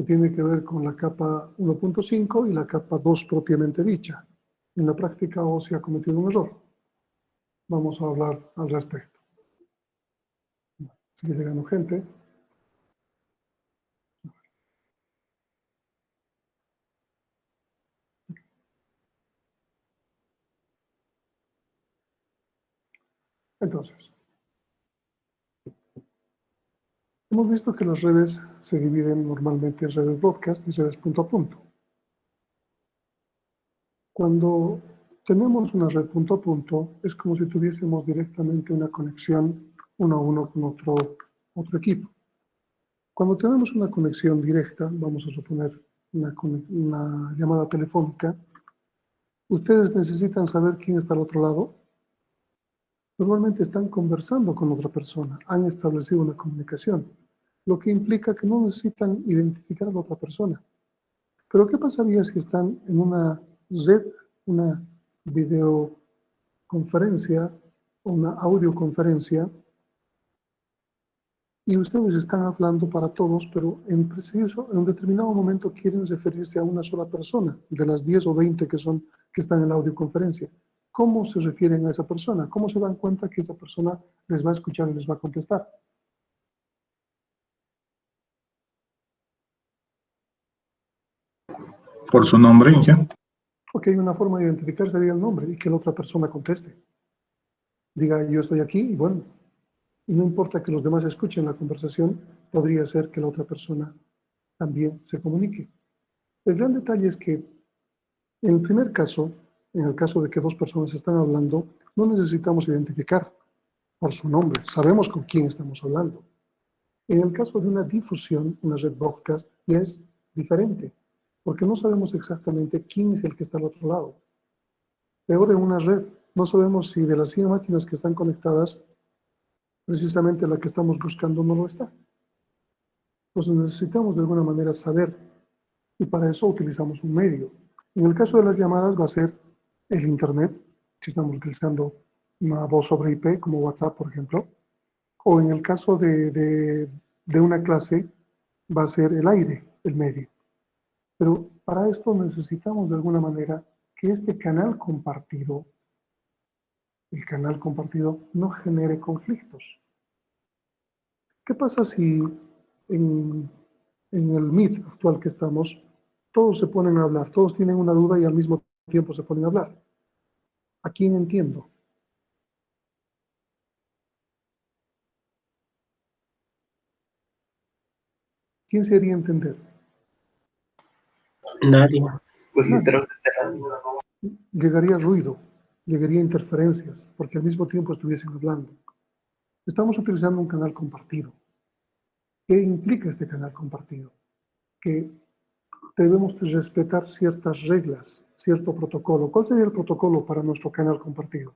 que tiene que ver con la capa 1.5 y la capa 2 propiamente dicha. En la práctica o se ha cometido un error. Vamos a hablar al respecto. Sigue llegando gente. Entonces, hemos visto que las redes se dividen normalmente en redes broadcast y redes punto a punto. Cuando tenemos una red punto a punto, es como si tuviésemos directamente una conexión uno a uno con otro equipo. Cuando tenemos una conexión directa, vamos a suponer una llamada telefónica, ustedes necesitan saber quién está al otro lado. Normalmente están conversando con otra persona, han establecido una comunicación, lo que implica que no necesitan identificar a la otra persona. Pero ¿qué pasaría si están en una red, una videoconferencia o una audioconferencia y ustedes están hablando para todos, pero en un determinado momento quieren referirse a una sola persona, de las 10 o 20 que están en la audioconferencia? ¿Cómo se refieren a esa persona? ¿Cómo se dan cuenta que esa persona les va a escuchar y les va a contestar? Por su nombre, ya. Ok, una forma de identificar sería el nombre y que la otra persona conteste. Diga, yo estoy aquí y bueno, y no importa que los demás escuchen la conversación, podría ser que la otra persona también se comunique. El gran detalle es que en el primer caso, en el caso de que dos personas están hablando, no necesitamos identificar por su nombre, sabemos con quién estamos hablando. En el caso de una difusión, una red broadcast, ya es diferente, porque no sabemos exactamente quién es el que está al otro lado. Peor en una red, no sabemos si de las 100 máquinas que están conectadas, precisamente la que estamos buscando no lo está. Entonces necesitamos de alguna manera saber, y para eso utilizamos un medio. En el caso de las llamadas va a ser el Internet, si estamos utilizando una voz sobre IP, como WhatsApp, por ejemplo, o en el caso de una clase va a ser el aire, el medio. Pero para esto necesitamos de alguna manera que este canal compartido, el canal compartido, no genere conflictos. ¿Qué pasa si en el Meet actual que estamos, todos se ponen a hablar, todos tienen una duda y al mismo tiempo se ponen a hablar? ¿A quién entiendo? ¿Quién se haría entender? Nadie. Pues Nadie. literalmente Llegaría ruido, llegaría interferencias, porque al mismo tiempo estuviesen hablando. Estamos utilizando un canal compartido. ¿Qué implica este canal compartido? Que debemos respetar ciertas reglas, cierto protocolo. ¿Cuál sería el protocolo para nuestro canal compartido?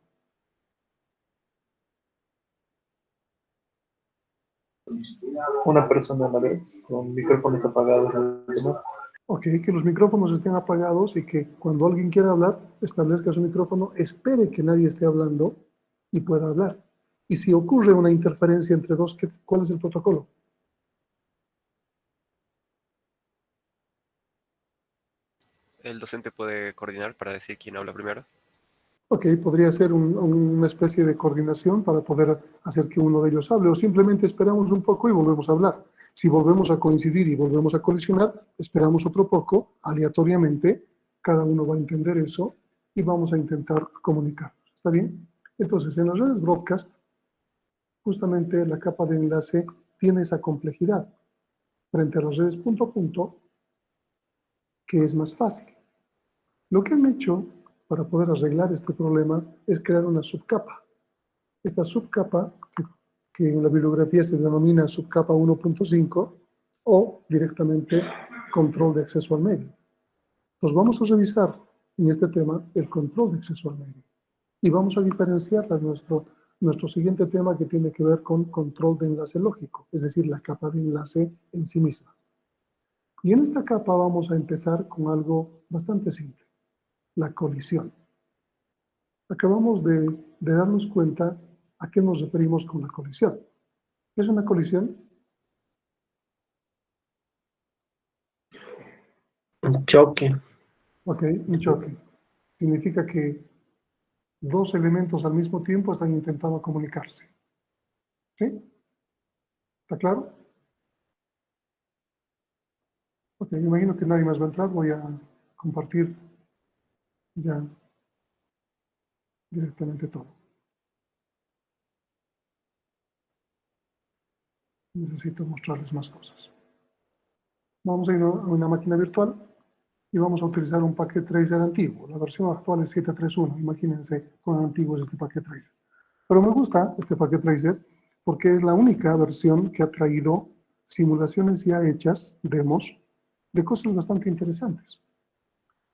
una persona a la vez, con micrófonos apagados los demás. Ok, que los micrófonos estén apagados y que cuando alguien quiera hablar, establezca su micrófono, espere que nadie esté hablando y pueda hablar. Y si ocurre una interferencia entre dos, ¿cuál es el protocolo? ¿El docente puede coordinar para decir quién habla primero? Ok, podría ser una especie de coordinación para poder hacer que uno de ellos hable, o simplemente esperamos un poco y volvemos a hablar. Si volvemos a coincidir y volvemos a colisionar, esperamos otro poco, aleatoriamente, cada uno va a entender eso y vamos a intentar comunicarnos. ¿Está bien? Entonces, en las redes broadcast, justamente la capa de enlace tiene esa complejidad frente a las redes punto a punto, que es más fácil. Lo que han hecho para poder arreglar este problema es crear una subcapa. Esta subcapa, que en la bibliografía se denomina subcapa 1.5 o directamente control de acceso al medio. Entonces vamos a revisar en este tema el control de acceso al medio y vamos a diferenciarla de nuestro siguiente tema, que tiene que ver con control de enlace lógico, es decir, la capa de enlace en sí misma. Y en esta capa vamos a empezar con algo bastante simple: la colisión. Acabamos de darnos cuenta a qué nos referimos con la colisión. ¿Qué es una colisión? Un choque. Ok, un choque. Significa que dos elementos al mismo tiempo están intentando comunicarse. ¿Sí? ¿Está claro? Ok, me imagino que nadie más va a entrar. Voy a compartir ya directamente todo. Necesito mostrarles más cosas. Vamos a ir a una máquina virtual y vamos a utilizar un paquete tracer antiguo. La versión actual es 731. Imagínense cuán antiguo es este paquete tracer. Pero me gusta este paquete tracer porque es la única versión que ha traído simulaciones ya hechas, demos, de cosas bastante interesantes.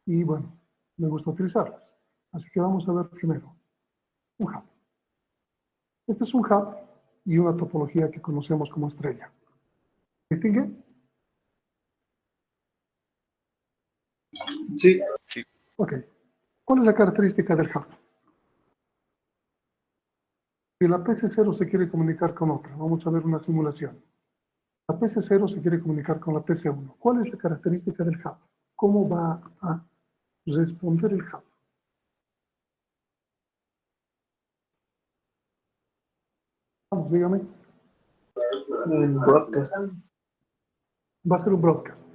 Y bueno, me gusta utilizarlas. Así que vamos a ver primero un hub. Este es un hub y una topología que conocemos como estrella. ¿Distingue? Sí, Sí, Ok. ¿Cuál es la característica del hub? Si la PC0 se quiere comunicar con otra, vamos a ver una simulación. La PC0 se quiere comunicar con la PC1. ¿Cuál es la característica del hub? ¿Cómo va a responder el hub? Vamos, dígame. en broadcast. Va a ser un broadcast.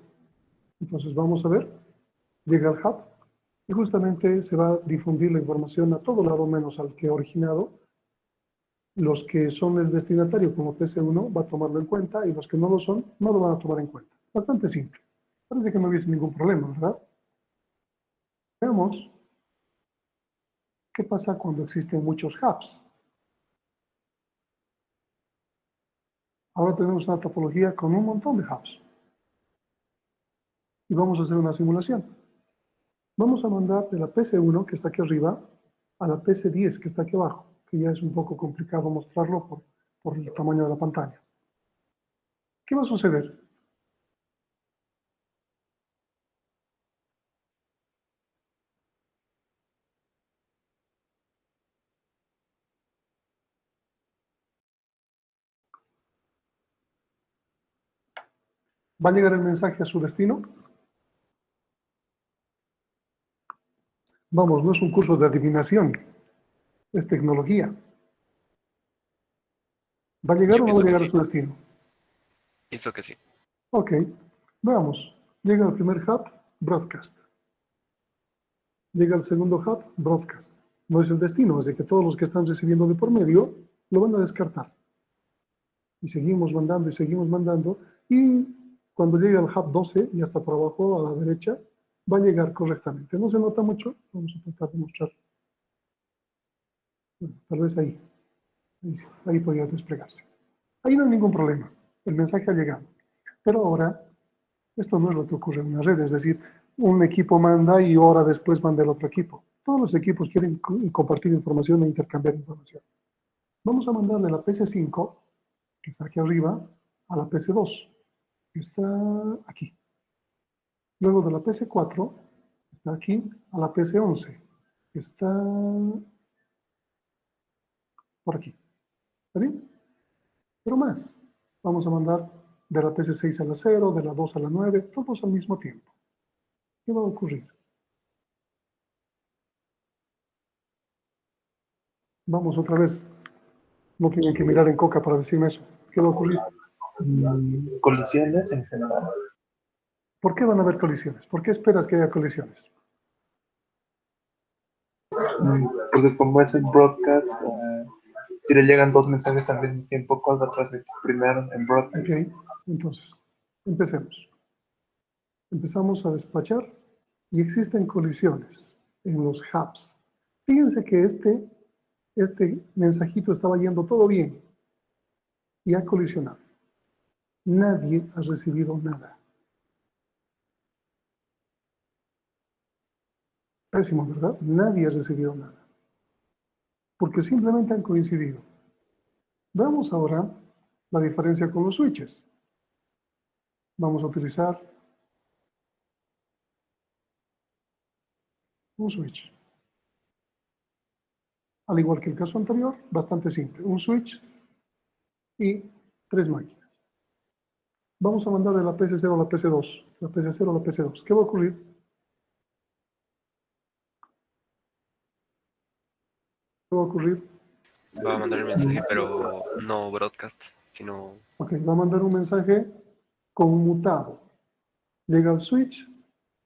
Entonces vamos a ver. Llega al hub y justamente se va a difundir la información a todo lado menos al que ha originado. Los que son el destinatario como PC1 va a tomarlo en cuenta y los que no lo son no lo van a tomar en cuenta. Bastante simple. Parece que no hubiese ningún problema, ¿verdad? Veamos qué pasa cuando existen muchos hubs. Ahora tenemos una topología con un montón de hubs. Y vamos a hacer una simulación. Vamos a mandar de la PC1, que está aquí arriba, a la PC10, que está aquí abajo, que ya es un poco complicado mostrarlo por el tamaño de la pantalla. ¿Qué va a suceder? ¿Va a llegar el mensaje a su destino? Vamos, no es un curso de adivinación, es tecnología. ¿Va a llegar yo o no va pienso a que llegar a sí. su destino? Pienso que sí. Ok, veamos. Llega el primer hub, broadcast. Llega el segundo hub, broadcast. No es el destino, así que todos los que están recibiendo de por medio lo van a descartar. Y seguimos mandando y seguimos mandando. Y cuando llegue al hub 12 y hasta por abajo a la derecha, va a llegar correctamente. No se nota mucho, vamos a tratar de mostrar. Bueno, tal vez ahí. Ahí, sí, ahí podría desplegarse. Ahí no hay ningún problema. El mensaje ha llegado. Pero ahora, esto no es lo que ocurre en una red, es decir, un equipo manda y hora después manda el otro equipo. Todos los equipos quieren compartir información e intercambiar información. Vamos a mandar de la PC5, que está aquí arriba, a la PC2, que está aquí. Luego de la PC4, está aquí, a la PC11, que está por aquí. ¿Está bien? Pero más. Vamos a mandar de la PC6 a la 0, de la 2 a la 9, todos al mismo tiempo. ¿Qué va a ocurrir? Vamos otra vez. No tienen que mirar en Coca para decirme eso. ¿Qué va a ocurrir? Colisiones en general. ¿Por qué van a haber colisiones? ¿Por qué esperas que haya colisiones? Porque como es un broadcast, si le llegan dos mensajes al mismo tiempo, ¿cuál va a transmitir primero en broadcast? Ok, entonces, empecemos. Empezamos a despachar y existen colisiones en los hubs. Fíjense que este mensajito estaba yendo todo bien y ha colisionado. Nadie ha recibido nada. Pésimo, ¿verdad? Nadie ha recibido nada. Porque simplemente han coincidido. Veamos ahora la diferencia con los switches. Vamos a utilizar un switch. Al igual que el caso anterior, bastante simple. Un switch y tres máquinas. Vamos a mandar de la PC0 a la PC2. La PC0 a la PC2. ¿Qué va a ocurrir? ¿Qué va a ocurrir? Va a mandar el mensaje, pero no broadcast, sino Ok, va a mandar un mensaje conmutado. Llega al switch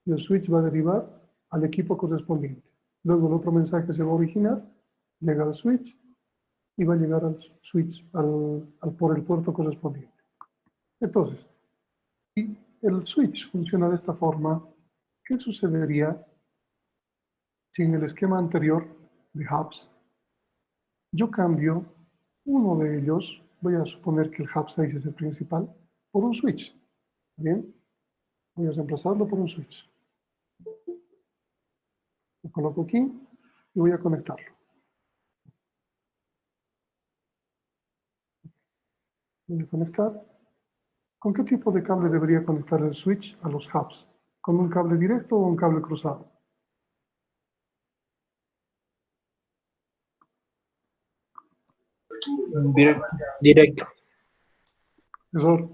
y el switch va a derivar al equipo correspondiente. Luego el otro mensaje se va a originar, llega al switch y va a llegar al switch por el puerto correspondiente. Entonces, si el switch funciona de esta forma, ¿qué sucedería si en el esquema anterior de hubs yo cambio uno de ellos, voy a suponer que el hub 6 es el principal, por un switch? ¿Bien? Voy a reemplazarlo por un switch. Lo coloco aquí y voy a conectarlo. Voy a conectar. ¿Con qué tipo de cable debería conectar el switch a los hubs? ¿Con un cable directo o un cable cruzado? Directo. Directo. Error.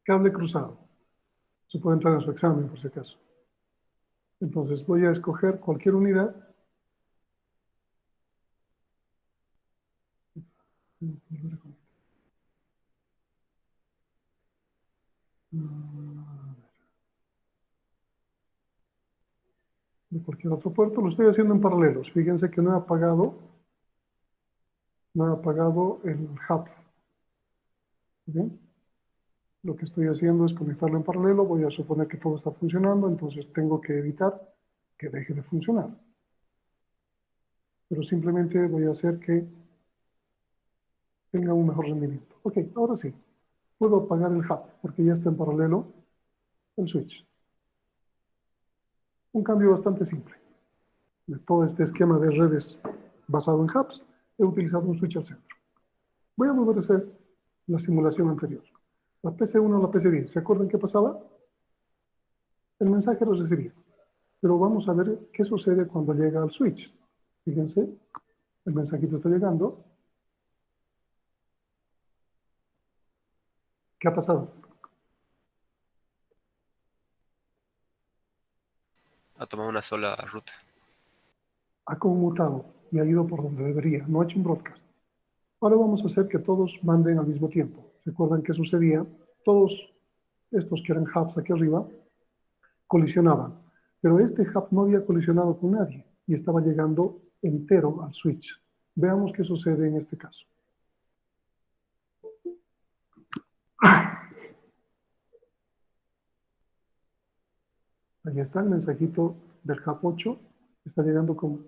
Cable cruzado. Se puede entrar en su examen por si acaso. Entonces voy a escoger cualquier unidad. De cualquier otro puerto. Lo estoy haciendo en paralelos. Fíjense que no he apagado el hub. ¿Bien? Lo que estoy haciendo es conectarlo en paralelo. Voy a suponer que todo está funcionando, entonces tengo que evitar que deje de funcionar. Pero simplemente voy a hacer que tenga un mejor rendimiento. Ok, ahora sí. Puedo apagar el hub porque ya está en paralelo el switch. Un cambio bastante simple. De todo este esquema de redes basado en hubs, he utilizado un switch al centro. Voy a volver a hacer la simulación anterior. La PC1 a la PC10. ¿Se acuerdan qué pasaba? El mensaje lo recibía. Pero vamos a ver qué sucede cuando llega al switch. Fíjense, el mensajito está llegando. ¿Qué ha pasado? ha tomado una sola ruta. Ha conmutado y ha ido por donde debería. No ha hecho un broadcast. Ahora vamos a hacer que todos manden al mismo tiempo. ¿Recuerdan qué sucedía? Todos estos que eran hubs aquí arriba colisionaban. Pero este hub no había colisionado con nadie y estaba llegando entero al switch. Veamos qué sucede en este caso. Ahí está el mensajito del hub 8. Está llegando con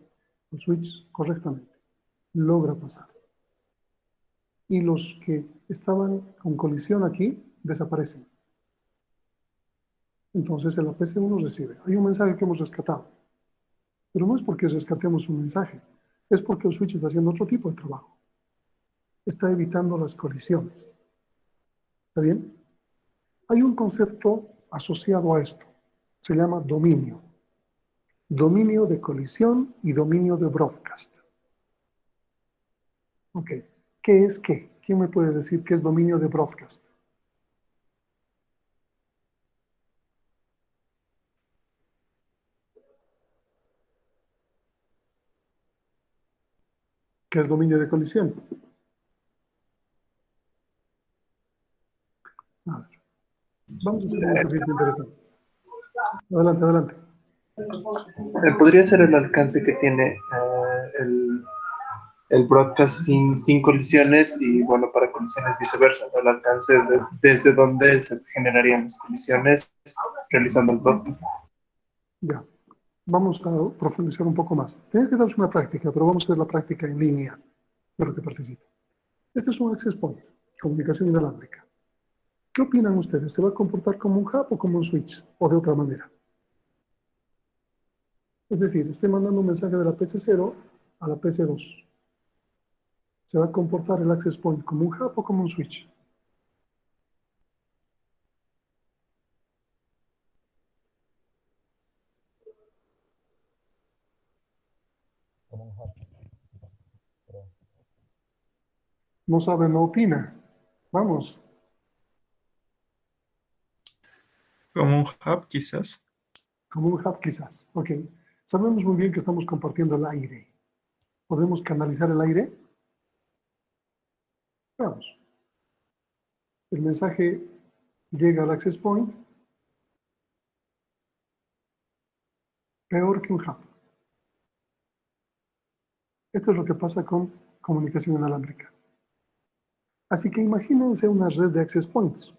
el switch correctamente. Logra pasar. Y los que estaban con colisión aquí desaparecen. Entonces el APC1 recibe. Hay un mensaje que hemos rescatado. Pero no es porque rescatemos un mensaje. Es porque el switch está haciendo otro tipo de trabajo. Está evitando las colisiones. ¿Está bien? Hay un concepto asociado a esto. Se llama dominio. Dominio de colisión y dominio de broadcast. Ok. ¿Qué es qué? ¿Quién me puede decir qué es dominio de broadcast? ¿Qué es dominio de colisión? A ver. Vamos a hacer un ejercicio interesante. Adelante, adelante. Podría ser el alcance que tiene el broadcast sin colisiones y bueno, para colisiones viceversa, ¿no? El alcance desde donde se generarían las colisiones realizando el broadcast. Ya. Vamos a profundizar un poco más. Tiene que darse una práctica, pero vamos a hacer la práctica en línea de lo que participe. Este es un access point, comunicación inalámbrica. ¿Qué opinan ustedes? ¿Se va a comportar como un hub o como un switch? ¿O de otra manera? Es decir, estoy mandando un mensaje de la PC0 a la PC2. ¿Se va a comportar el access point como un hub o como un switch? No sabe, no opina. Vamos. Como un hub, quizás. Como un hub quizás. Ok. Sabemos muy bien que estamos compartiendo el aire. ¿Podemos canalizar el aire? Veamos. El mensaje llega al access point peor que un hub. Esto es lo que pasa con comunicación inalámbrica. Así que imagínense una red de access points.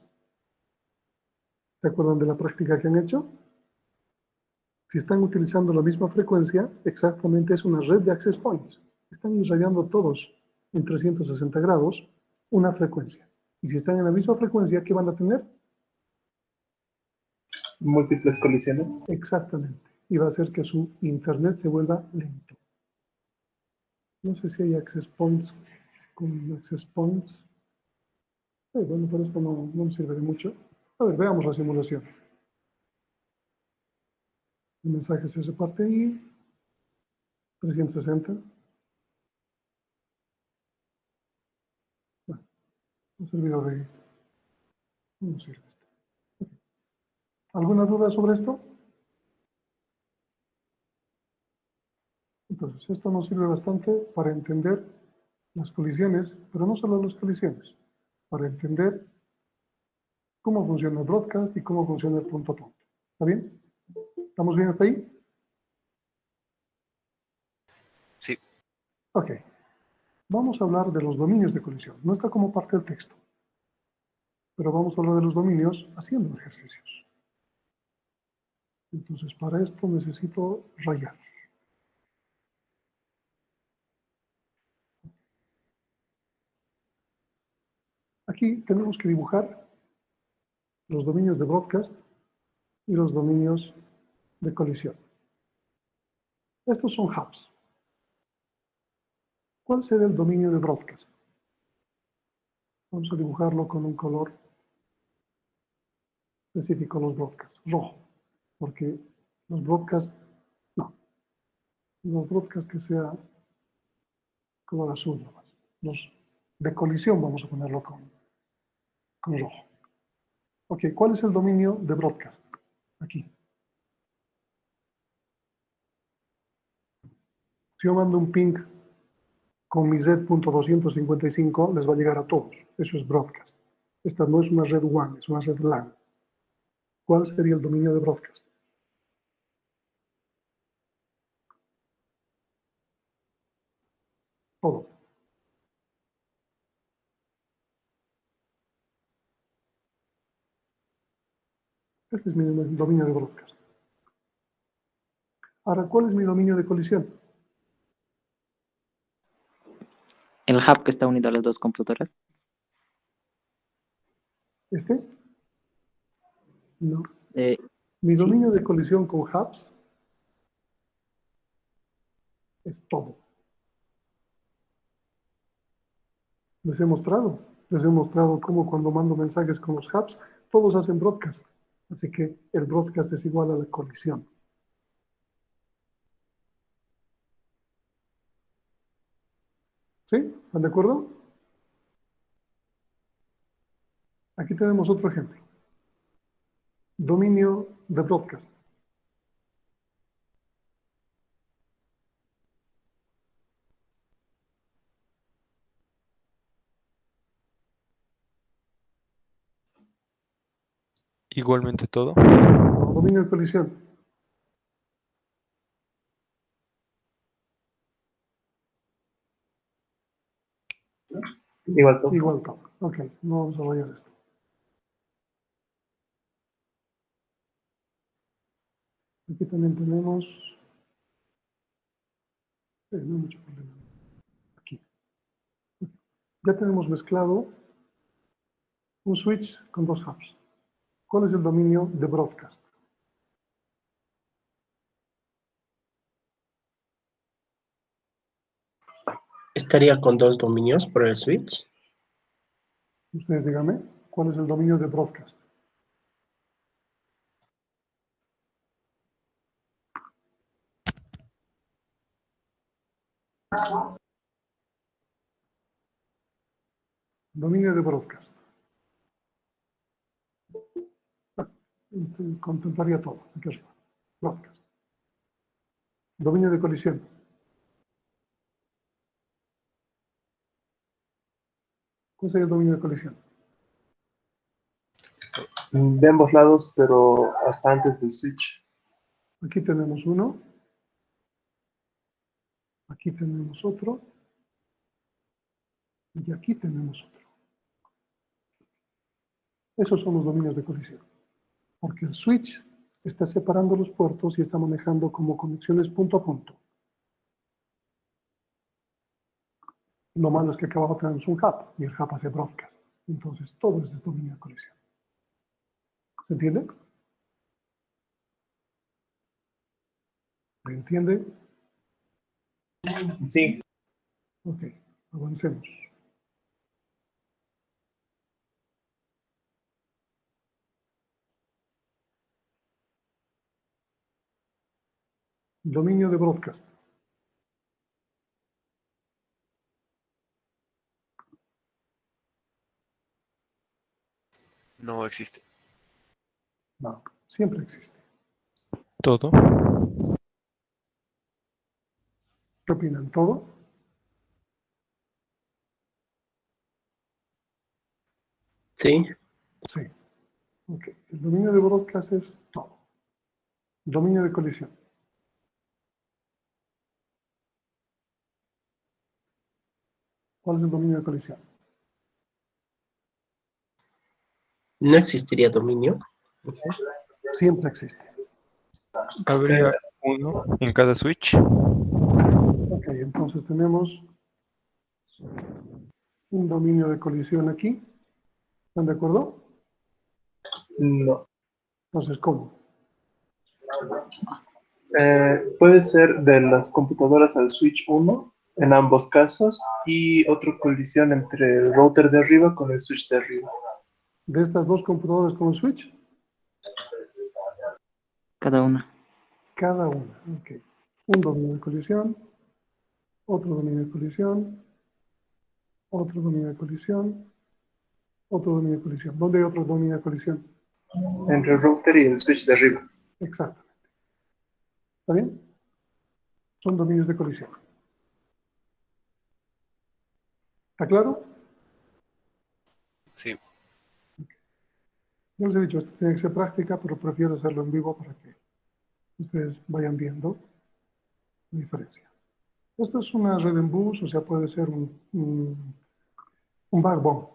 ¿Se acuerdan de la práctica que han hecho? Si están utilizando la misma frecuencia, exactamente es una red de access points. Están irradiando todos en 360 grados una frecuencia. Y si están en la misma frecuencia, ¿qué van a tener? Múltiples colisiones. Exactamente. Y va a hacer que su internet se vuelva lento. No sé si hay access points con access points. Bueno, pero esto no nos sirve de mucho. A ver, veamos la simulación. El mensaje se reparte ahí. 360. Bueno, no servido de... No sirve esto. ¿Alguna duda sobre esto? Entonces, esto nos sirve bastante para entender las colisiones, pero no solo las colisiones, para entender cómo funciona el broadcast y cómo funciona el punto a punto. ¿Está bien? ¿Estamos bien hasta ahí? Sí, Ok. Vamos a hablar de los dominios de colisión. No está como parte del texto, pero vamos a hablar de los dominios haciendo ejercicios. Entonces, para esto necesito rayar. Aquí tenemos que dibujar los dominios de broadcast y los dominios de colisión. Estos son hubs. ¿Cuál será el dominio de broadcast? Vamos a dibujarlo con un color específico, los broadcasts, rojo, porque los broadcasts, no, los broadcasts que sea color azul nomás. Los de colisión vamos a ponerlo con rojo. Ok, ¿cuál es el dominio de broadcast? Aquí. Si yo mando un ping con mi red.255, les va a llegar a todos. Eso es broadcast. Esta no es una red WAN, es una red LAN. ¿Cuál sería el dominio de broadcast? Todo. Este es mi dominio de broadcast. Ahora, ¿cuál es mi dominio de colisión? El hub que está unido a las dos computadoras. ¿Este? No. Eh, Mi sí, dominio de colisión con hubs es todo. Les he mostrado cómo cuando mando mensajes con los hubs, todos hacen broadcast. Así que el broadcast es igual a la colisión. ¿Sí? ¿Están de acuerdo? Aquí tenemos otro ejemplo. Dominio de broadcast. Igualmente todo. Dominio de colisión. Igual todo. Igual todo. Ok, no vamos a rayar esto. Aquí también tenemos... no hay mucho problema. Aquí. Ya tenemos mezclado un switch con dos hubs. ¿Cuál es el dominio de broadcast? Estaría con dos dominios por el switch. Ustedes díganme, ¿cuál es el dominio de broadcast? Dominio de broadcast. contemplaría todo, aquí arriba. Broadcast. Dominio de colisión. ¿Cuál sería el dominio de colisión? De ambos lados, pero hasta antes del switch. Aquí tenemos uno. Aquí tenemos otro. Y aquí tenemos otro. Esos son los dominios de colisión. Porque el switch está separando los puertos y está manejando como conexiones punto a punto. Lo malo es que acá abajo tenemos un hub y el hub hace broadcast. Entonces todo es dominio de colisión. ¿Se entiende? ¿Se entiende? Sí, Ok, avancemos. Dominio de broadcast. No existe. No, siempre existe. Todo. ¿Qué opinan? ¿Todo? Sí. Sí. Ok. El dominio de broadcast es todo. Dominio de colisión. ¿Cuál es el dominio de colisión? No existiría dominio. Ujú. Siempre existe. Habría uno en cada switch. Ok, entonces tenemos un dominio de colisión aquí. ¿Están de acuerdo? no. Entonces, ¿cómo? Puede ser de las computadoras al switch 1 en ambos casos y otra colisión entre el router de arriba con el switch de arriba. De estas dos computadoras con el switch, Cada una. cada una. Ok. Un dominio de colisión, otro dominio de colisión, otro dominio de colisión, otro dominio de colisión. ¿Dónde hay otro dominio de colisión? Entre el router y el switch de arriba. Exactamente. ¿Está bien? Son dominios de colisión. ¿Está claro? Sí. Ya les he dicho, esto tiene que ser práctica, pero prefiero hacerlo en vivo para que ustedes vayan viendo la diferencia. Esto es una red en bus, o sea, puede ser un backbone.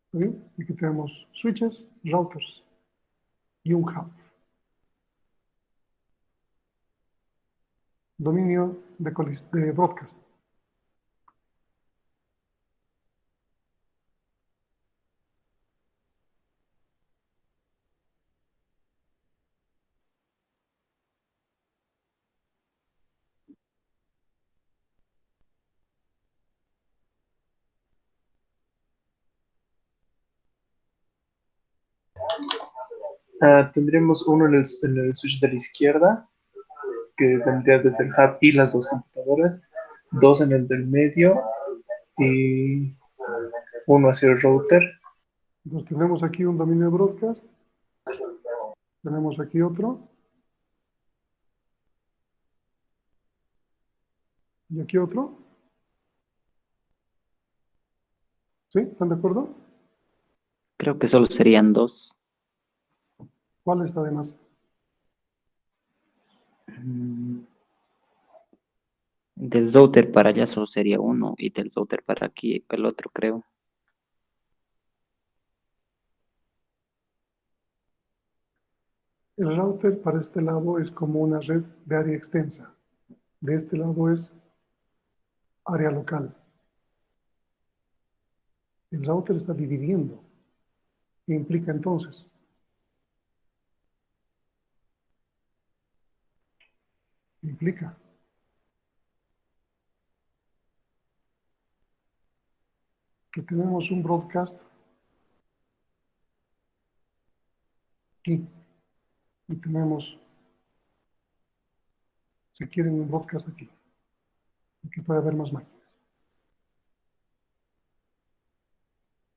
¿Está bien? Aquí tenemos switches, routers y un hub. Dominio de broadcast. Tendríamos uno en el switch de la izquierda, que vendría desde el hub y las dos computadoras, dos en el del medio y uno hacia el router. Entonces tenemos aquí un dominio de broadcast, tenemos aquí otro, y aquí otro. ¿Sí? ¿Están de acuerdo? Creo que solo serían dos. ¿Cuál está de más? Mm, Del router para allá solo sería uno y del router para aquí el otro, creo. El router para este lado es como una red de área extensa. De este lado es área local. El router está dividiendo. ¿Qué implica entonces? Implica que tenemos un broadcast aquí y tenemos, si quieren, un broadcast aquí. Aquí puede haber más máquinas.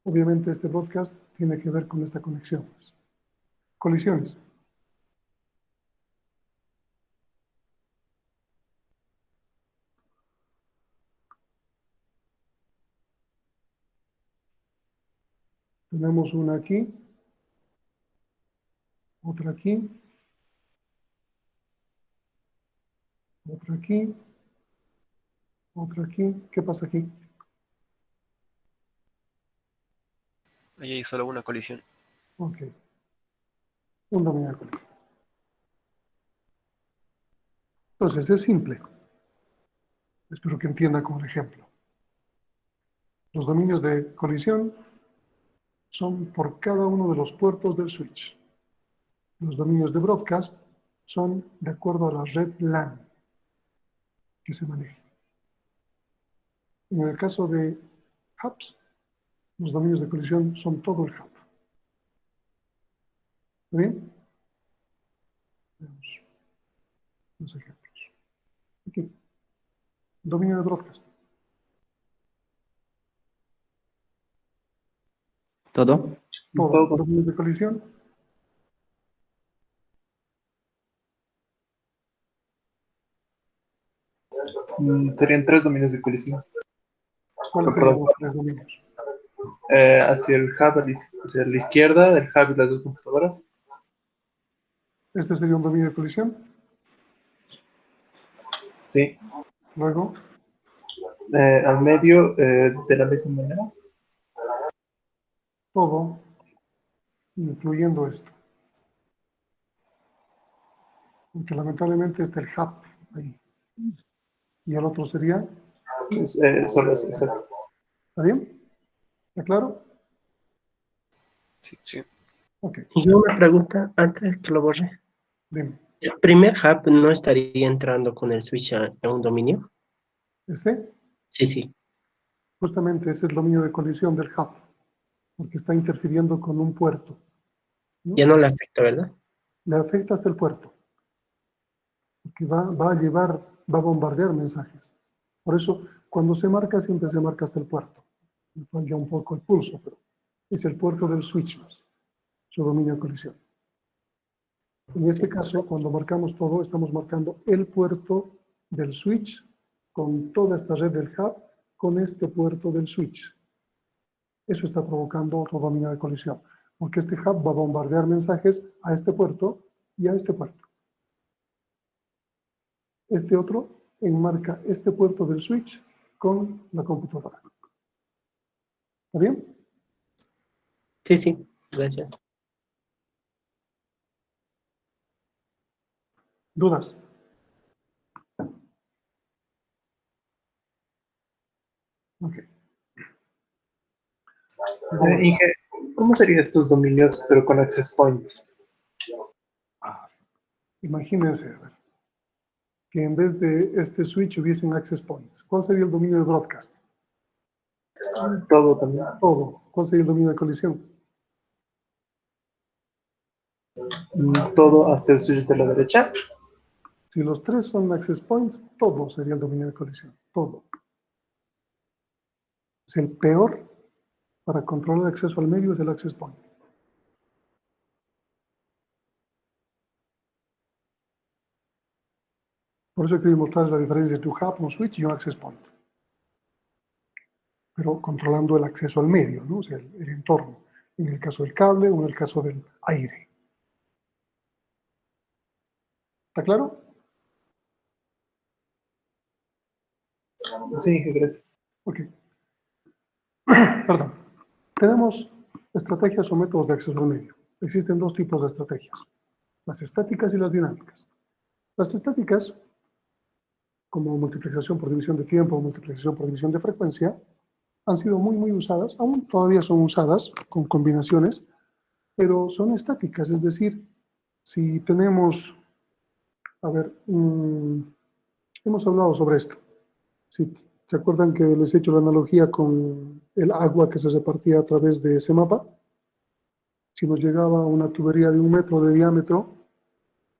Obviamente este broadcast tiene que ver con esta conexión. Colisiones. Tenemos una aquí, otra aquí, otra aquí, otra aquí. ¿Qué pasa aquí? Ahí hay solo una colisión. Ok. Un dominio de colisión. Entonces, es simple. Espero que entienda con el ejemplo. Los dominios de colisión son por cada uno de los puertos del switch. Los dominios de broadcast son de acuerdo a la red LAN que se maneja. En el caso de hubs, los dominios de colisión son todo el hub. ¿Está bien? Veamos los ejemplos. Aquí. Dominio de broadcast. ¿Todo? Todo. Todo. Dominios de colisión. Serían 3 dominios de colisión. ¿Cuáles serían los 3 dominios? Hacia el hub, hacia la izquierda del hub y las 2 computadoras. Este sería un dominio de colisión. Sí. Luego, Al medio, de la misma manera. todo, incluyendo esto. Porque lamentablemente está el hub ahí. Y el otro sería, Solo eso, exacto. ¿está bien? ¿Está claro? Sí, sí. Ok, Y una pregunta antes que lo borre. dime. ¿El primer hub no estaría entrando con el switch a un dominio? Este, Sí, sí. justamente es el dominio de colisión del hub, porque está interfiriendo con un puerto, ¿no? Ya no le afecta, ¿verdad? Le afecta hasta el puerto, porque va a bombardear mensajes. Por eso, cuando se marca, siempre se marca hasta el puerto. Me falla un poco el pulso, pero es el puerto del switch más, su dominio de colisión. En este caso, cuando marcamos todo, estamos marcando el puerto del switch con toda esta red del hub, con este puerto del switch. Eso está provocando otro dominio de colisión, porque este hub va a bombardear mensajes a este puerto y a este puerto. Este otro enmarca este puerto del switch con la computadora. ¿Está bien? Sí, sí. Gracias. ¿Dudas? Ok. Inge, ¿cómo serían estos dominios, pero con access points? Imagínense, a ver, que en vez de este switch hubiesen access points. ¿Cuál sería el dominio de broadcast? Todo también. Todo. ¿Cuál sería el dominio de colisión? Todo hasta el switch de la derecha. Si los tres son access points, todo sería el dominio de colisión. Todo. Es el peor para controlar el acceso al medio, es el access point. Por eso quería mostrarles la diferencia entre un hub, un switch y un access point. Pero controlando el acceso al medio, ¿no? O sea, el entorno. En el caso del cable o en el caso del aire. ¿Está claro? Sí, Inge, gracias. Ok. Perdón. Tenemos estrategias o métodos de acceso al medio. Existen dos tipos de estrategias. Las estáticas y las dinámicas. Las estáticas, como multiplicación por división de tiempo o multiplicación por división de frecuencia, han sido muy usadas, aún todavía son usadas con combinaciones, pero son estáticas, es decir, si tenemos, a ver, hemos hablado sobre esto. Si se acuerdan que les he hecho la analogía con el agua que se repartía a través de ese mapa, si nos llegaba una tubería de 1 metro de diámetro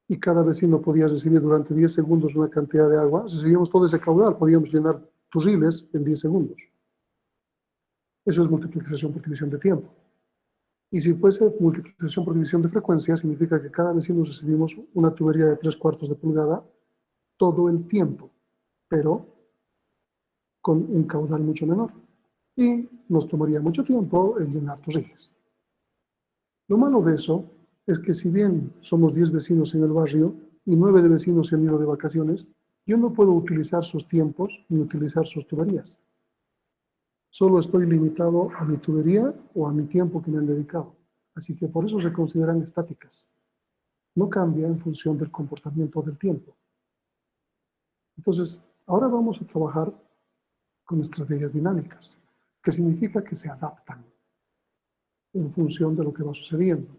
y cada vecino podía recibir durante 10 segundos una cantidad de agua, si seguíamos todo ese caudal, podíamos llenar turriles en 10 segundos. Eso es multiplicación por división de tiempo. Y si fuese multiplicación por división de frecuencia, significa que cada vecino recibimos una tubería de 3/4 de pulgada todo el tiempo, pero con un caudal mucho menor. Y nos tomaría mucho tiempo el llenar torrijas. Lo malo de eso es que si bien somos 10 vecinos en el barrio y 9 de vecinos se han ido de vacaciones, yo no puedo utilizar sus tiempos ni utilizar sus tuberías. Solo estoy limitado a mi tubería o a mi tiempo que me han dedicado. Así que por eso se consideran estáticas. No cambia en función del comportamiento del tiempo. Entonces, ahora vamos a trabajar con estrategias dinámicas, que significa que se adaptan en función de lo que va sucediendo.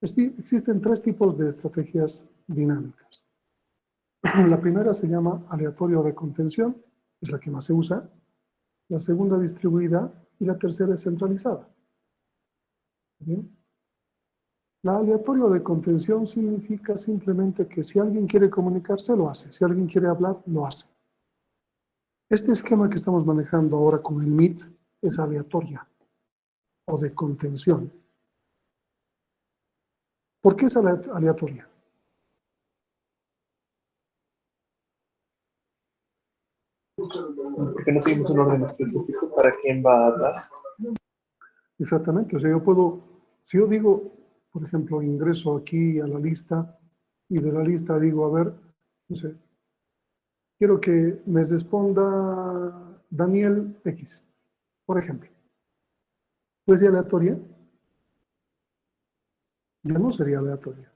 Existen 3 tipos de estrategias dinámicas. La primera se llama aleatorio de contención, es la que más se usa. La segunda distribuida y la tercera es centralizada. ¿Bien? La aleatorio de contención significa simplemente que si alguien quiere comunicarse, lo hace. Si alguien quiere hablar, lo hace. Este esquema que estamos manejando ahora con el Meet es aleatoria o de contención. ¿Por qué es aleatoria? Porque no seguimos un orden específico para quién va a hablar. Exactamente. O sea, si yo digo, por ejemplo, ingreso aquí a la lista y de la lista digo, a ver, no sé, quiero que me responda Daniel X, por ejemplo. ¿Pues es aleatoria? Ya no sería aleatoria.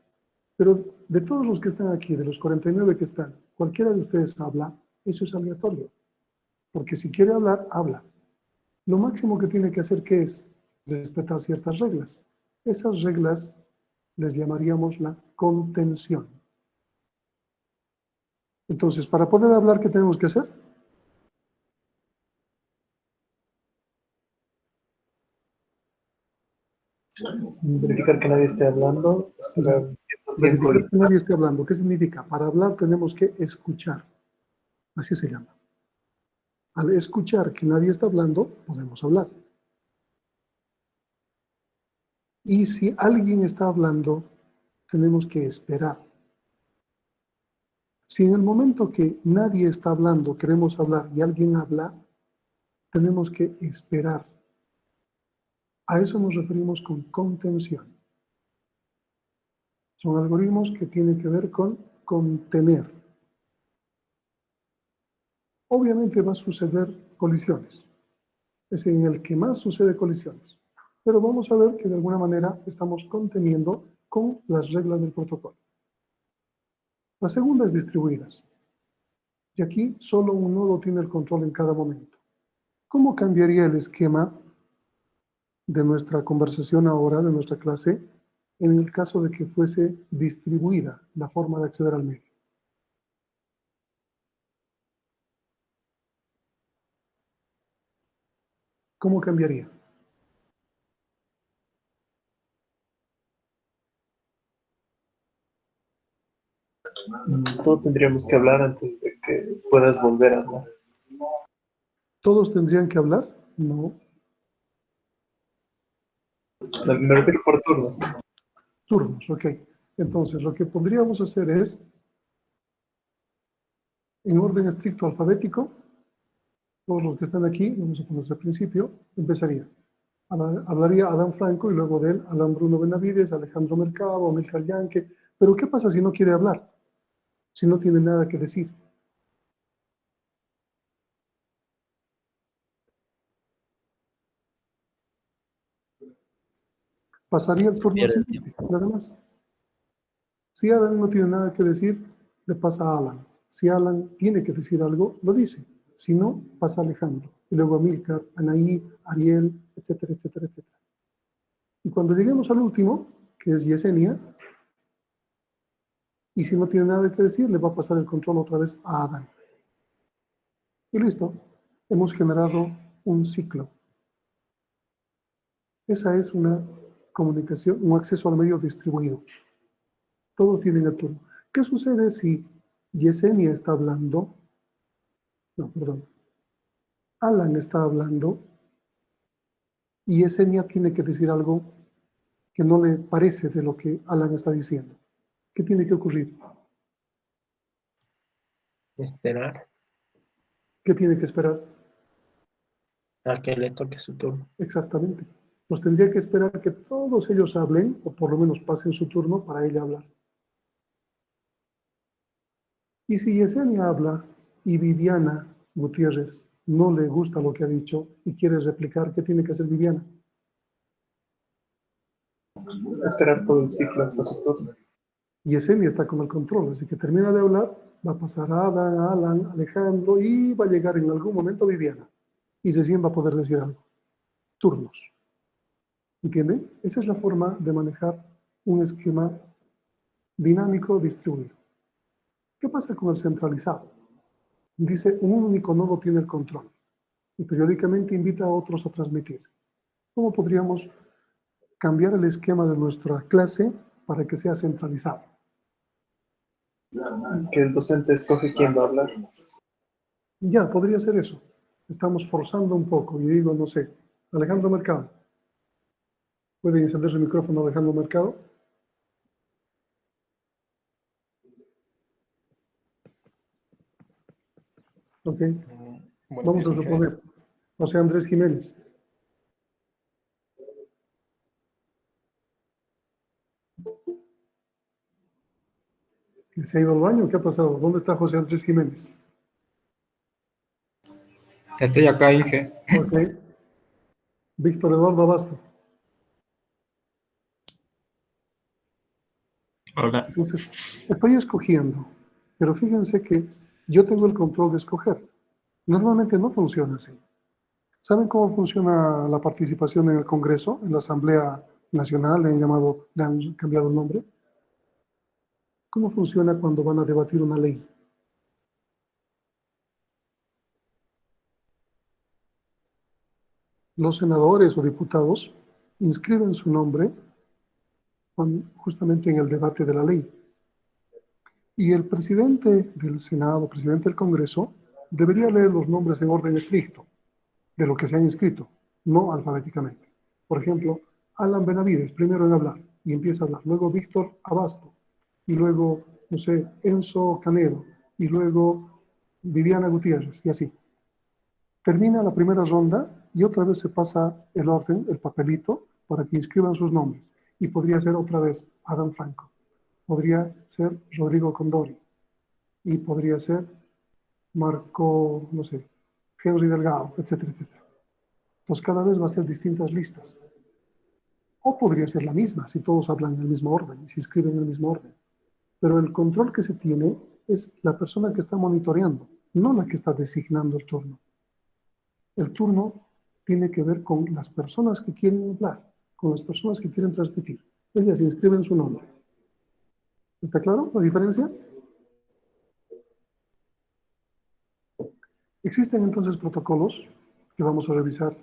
Pero de todos los que están aquí, de los 49 que están, cualquiera de ustedes habla, eso es aleatorio. Porque si quiere hablar, habla. Lo máximo que tiene que hacer, ¿qué es? Respetar ciertas reglas. Esas reglas les llamaríamos la contención. Entonces, para poder hablar, ¿qué tenemos que hacer? Verificar que nadie esté hablando, esperar un cierto tiempo. Verificar que nadie esté hablando. ¿Qué significa? Para hablar tenemos que escuchar. Así se llama. Al escuchar que nadie está hablando, podemos hablar. Y si alguien está hablando, tenemos que esperar. Si en el momento que nadie está hablando, queremos hablar y alguien habla, tenemos que esperar. A eso nos referimos con contención. Son algoritmos que tienen que ver con contener. Obviamente va a suceder colisiones. Es en el que más sucede colisiones. Pero vamos a ver que de alguna manera estamos conteniendo con las reglas del protocolo. La segunda es distribuidas. Y aquí solo un nodo tiene el control en cada momento. ¿Cómo cambiaría el esquema de nuestra conversación ahora, de nuestra clase, en el caso de que fuese distribuida la forma de acceder al medio? ¿Cómo cambiaría? Todos tendríamos que hablar antes de que puedas volver a hablar. ¿Todos tendrían que hablar? No. Me refiero por turnos. Turnos, ok. Entonces, lo que podríamos hacer es, en orden estricto alfabético, todos los que están aquí, vamos a ponerse al principio, empezaría. Hablaría Adán Franco y luego de él, Alan Bruno Benavides, Alejandro Mercado, Amílcar Yanque. Pero ¿qué pasa si no quiere hablar? Si no tiene nada que decir. Pasaría el turno al siguiente, nada más. Si Alan no tiene nada que decir, le pasa a Alan. Si Alan tiene que decir algo, lo dice. Si no, pasa a Alejandro. Y luego a Milcar, Anaí, Ariel, etcétera, etcétera, etcétera. Y cuando lleguemos al último, que es Yesenia, y si no tiene nada que decir, le va a pasar el control otra vez a Adán. Y listo. Hemos generado un ciclo. Esa es una comunicación, un acceso al medio distribuido. Todos tienen el turno. ¿Qué sucede si Yesenia está hablando? No, perdón. Alan está hablando Y Yesenia tiene que decir algo que no le parece de lo que Alan está diciendo. ¿Qué tiene que ocurrir? Esperar ¿Qué tiene que esperar? a que le toque su turno. Exactamente. Pues tendría que esperar que todos ellos hablen, o por lo menos pasen su turno para ella hablar. Y si Yesenia habla y Viviana Gutiérrez no le gusta lo que ha dicho y quiere replicar, ¿qué tiene que hacer Viviana? Esperar todo el ciclo hasta su turno. Yesenia está con el control, así que termina de hablar, va a pasar a Adán, a Alan, a Alejandro y va a llegar en algún momento Viviana. Y recién va a poder decir algo. Turnos. ¿Entiende? Esa es la forma de manejar un esquema dinámico distribuido. ¿Qué pasa con el centralizado? Dice, un único nodo tiene el control y periódicamente invita a otros a transmitir. ¿Cómo podríamos cambiar el esquema de nuestra clase para que sea centralizado? Que el docente escoge quién va a hablar. Ya, podría ser eso. Estamos forzando un poco y digo, no sé, Alejandro Mercado. ¿Puede encender su micrófono Alejandro Mercado? Ok, Buenos vamos días, a Inge. suponer. José Andrés Jiménez. ¿Se ha ido al baño? ¿Qué ha pasado? ¿Dónde está José Andrés Jiménez? Estoy acá, Inge. Ok. Víctor Eduardo Abasto. Hola. Entonces, estoy escogiendo, pero fíjense que yo tengo el control de escoger. Normalmente no funciona así. ¿Saben cómo funciona la participación en el Congreso, en la Asamblea Nacional, le han cambiado el nombre? ¿Cómo funciona cuando van a debatir una ley? Los senadores o diputados inscriben su nombre justamente en el debate de la ley. Y el presidente del Senado, presidente del Congreso, debería leer los nombres en orden estricto de lo que se han inscrito, no alfabéticamente. Por ejemplo, Alan Benavides, primero en hablar, y empieza a hablar. Luego Víctor Abasto, y luego, no sé, Enzo Canedo, y luego Viviana Gutiérrez, y así. Termina la primera ronda y otra vez se pasa el orden, el papelito, para que inscriban sus nombres. Y podría ser otra vez Adam Franco, podría ser Rodrigo Condori, y podría ser Marco, no sé, Henry Delgado, etcétera, etcétera. Entonces cada vez va a ser distintas listas. O podría ser la misma si todos hablan en el mismo orden y se inscriben en el mismo orden. Pero el control que se tiene es la persona que está monitoreando, no la que está designando el turno. El turno tiene que ver con las personas que quieren hablar, con las personas que quieren transmitir. Ellas inscriben su nombre. ¿Está claro la diferencia? Existen entonces protocolos que vamos a revisar,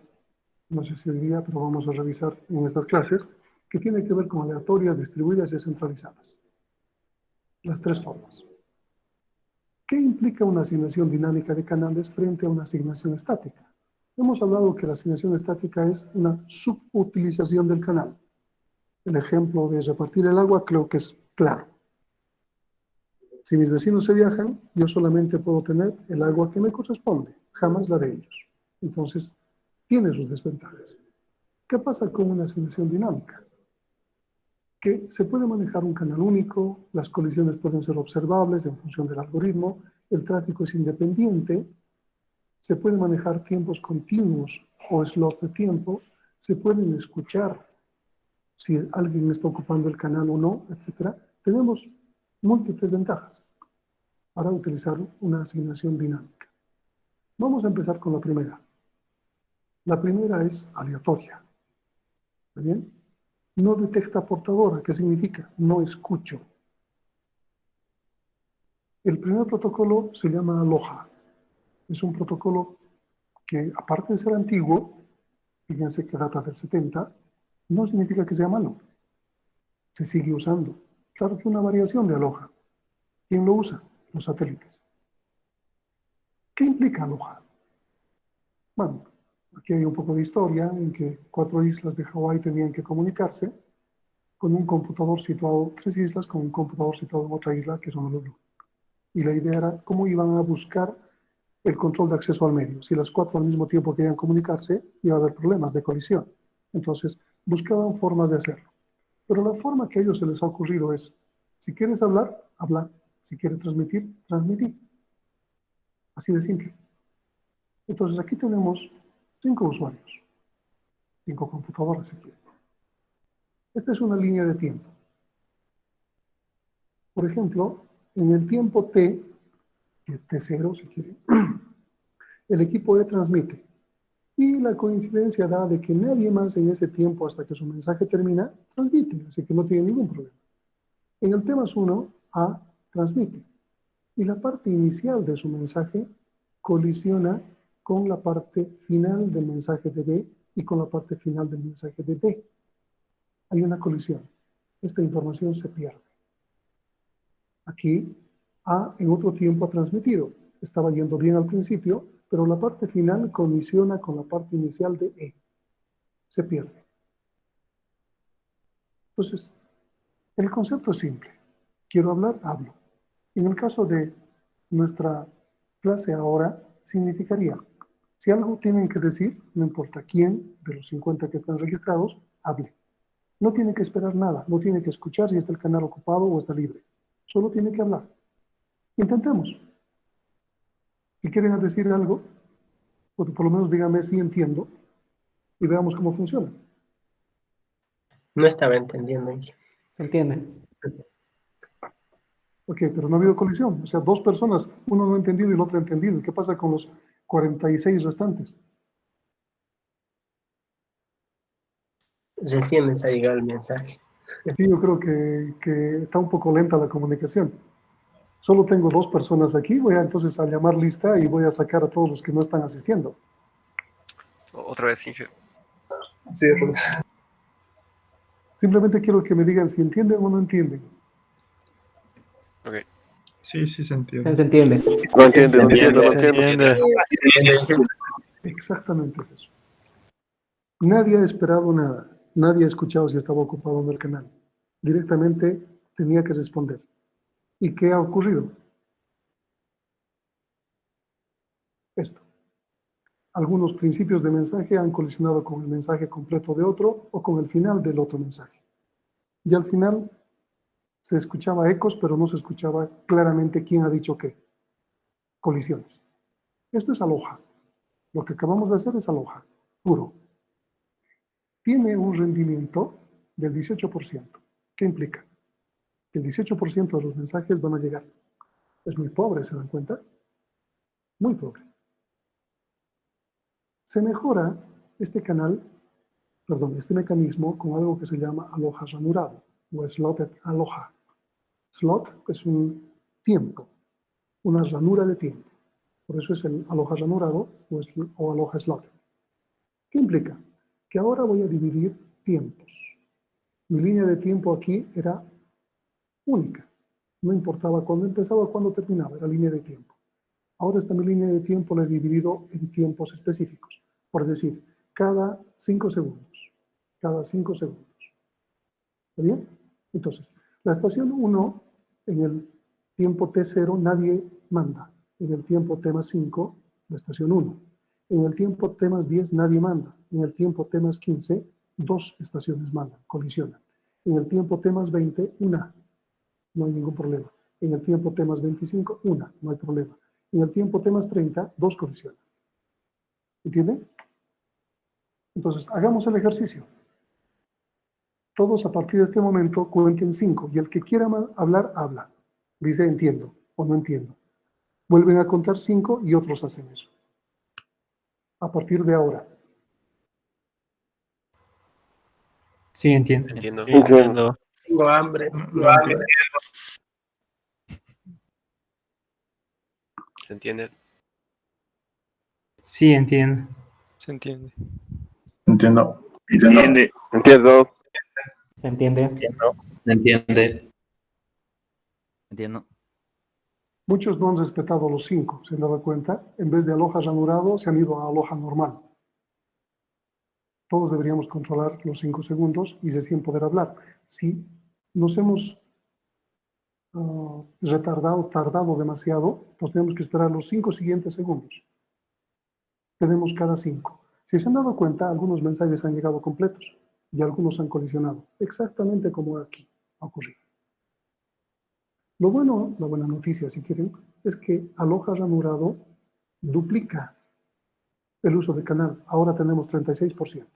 no sé si hoy día, pero vamos a revisar en estas clases, que tienen que ver con aleatorias, distribuidas y descentralizadas. Las tres formas. ¿Qué implica una asignación dinámica de canales frente a una asignación estática? Hemos hablado que la asignación estática es una subutilización del canal. El ejemplo de repartir el agua creo que es claro. Si mis vecinos se viajan, yo solamente puedo tener el agua que me corresponde, jamás la de ellos. Entonces, tiene sus desventajas. ¿Qué pasa con una asignación dinámica? Que se puede manejar un canal único, las colisiones pueden ser observables en función del algoritmo, el tráfico es independiente, se pueden manejar tiempos continuos o slots de tiempo, se pueden escuchar si alguien está ocupando el canal o no, etc. Tenemos múltiples ventajas para utilizar una asignación dinámica. Vamos a empezar con la primera. La primera es aleatoria. ¿Está bien? No detecta portadora. ¿Qué significa? No escucho. El primer protocolo se llama Aloha. Es un protocolo que, aparte de ser antiguo, fíjense que data del 70, no significa que sea malo. Se sigue usando. Claro que una variación de Aloha. ¿Quién lo usa? Los satélites. ¿Qué implica Aloha? Bueno, Aquí hay un poco de historia en que 4 islas de Hawái tenían que comunicarse con un computador situado, 3 islas con un computador situado en otra isla que es Honolulu. Y la idea era cómo iban a buscar el control de acceso al medio. Si las 4 al mismo tiempo querían comunicarse, iba a haber problemas de colisión. Entonces, buscaban formas de hacerlo. Pero la forma que a ellos se les ha ocurrido es, si quieres hablar, habla. Si quieres transmitir, transmitir. Así de simple. Entonces, aquí tenemos 5 usuarios, 5 computadoras, si quieren. Esta es una línea de tiempo. Por ejemplo, en el tiempo T, T0 si quieren, el equipo E transmite. Y la coincidencia da de que nadie más en ese tiempo, hasta que su mensaje termina, transmite, así que no tiene ningún problema. En el T+1, A transmite. Y la parte inicial de su mensaje colisiona con la parte final del mensaje de B y con la parte final del mensaje de B. Hay una colisión. Esta información se pierde. Aquí, A en otro tiempo ha transmitido. Estaba yendo bien al principio, pero la parte final colisiona con la parte inicial de E. Se pierde. Entonces, el concepto es simple. Quiero hablar, hablo. En el caso de nuestra clase ahora, significaría, si algo tienen que decir, no importa quién de los 50 que están registrados, hable. No tiene que esperar nada, no tiene que escuchar si está el canal ocupado o está libre. Solo tiene que hablar. Intentemos. Si quieren decir algo, pues por lo menos díganme si entiendo y veamos cómo funciona. No estaba entendiendo. Inge. ¿Se entiende? Ok, pero no ha habido colisión. O sea, 2 personas, uno no ha entendido y el otro ha entendido. ¿Qué pasa con los 46 restantes? Recién les ha llegado el mensaje. Sí, yo creo que está un poco lenta la comunicación. Solo tengo 2 personas aquí, voy a entonces a llamar lista y voy a sacar a todos los que no están asistiendo. Otra vez, Inge. Sí, Ruth. Simplemente quiero que me digan si entienden o no entienden. Ok. Sí, sí se entiende. ¿Se entiende? No entiende, no entiende, no Se entiende. entiende. Exactamente es eso. Nadie ha esperado nada. Nadie ha escuchado si estaba ocupado en el canal. Directamente tenía que responder. ¿Y qué ha ocurrido? Esto. Algunos principios de mensaje han colisionado con el mensaje completo de otro o con el final del otro mensaje. Y al final se escuchaba ecos, pero no se escuchaba claramente quién ha dicho qué. Colisiones. Esto es Aloha. Lo que acabamos de hacer es Aloha, puro. Tiene un rendimiento del 18%. ¿Qué implica? Que el 18% de los mensajes van a llegar. Es muy pobre, ¿se dan cuenta? Muy pobre. Se mejora este este mecanismo con algo que se llama Aloha ranurado o Slotted Aloha. Slot es un tiempo, una ranura de tiempo. Por eso es el Aloha ranurado o Aloha Slotted. ¿Qué implica? Que ahora voy a dividir tiempos. Mi línea de tiempo aquí era única. No importaba cuándo empezaba o cuándo terminaba, era línea de tiempo. Ahora esta mi línea de tiempo la he dividido en tiempos específicos. Por decir, cada 5 segundos. Cada 5 segundos. ¿Está bien? Entonces, la estación 1, en el tiempo T0 nadie manda. En el tiempo T+5, la estación 1. En el tiempo T+10 nadie manda. En el tiempo T+15, 2 estaciones mandan, colisionan. En el tiempo T+20, una. No hay ningún problema. En el tiempo T+25, una. No hay problema. En el tiempo T+30, 2 colisionan. ¿Entienden? Entonces, hagamos el ejercicio. Todos a partir de este momento cuenten 5 y el que quiera hablar, habla. Dice entiendo o no entiendo. Vuelven a contar 5 y otros hacen eso. A partir de ahora. Sí, entiendo. Entiendo. Entiendo. Tengo hambre. No entiendo. ¿Se entiende? Sí, entiendo. Se entiende. Entiendo. Entiende. Entiendo. ¿Se entiende? ¿Se entiende? Entiendo. Muchos no han respetado los 5, ¿se han dado cuenta? En vez de Aloha ranurado, se han ido a Aloha normal. Todos deberíamos controlar los 5 segundos y recién poder hablar. Si nos hemos tardado demasiado, pues tenemos que esperar los 5 siguientes segundos. Tenemos cada 5. Si se han dado cuenta, algunos mensajes han llegado completos y algunos han colisionado, exactamente como aquí ha ocurrido. Lo bueno, la buena noticia, si quieren, es que Aloha Ranurado duplica el uso de canal. Ahora tenemos 36%.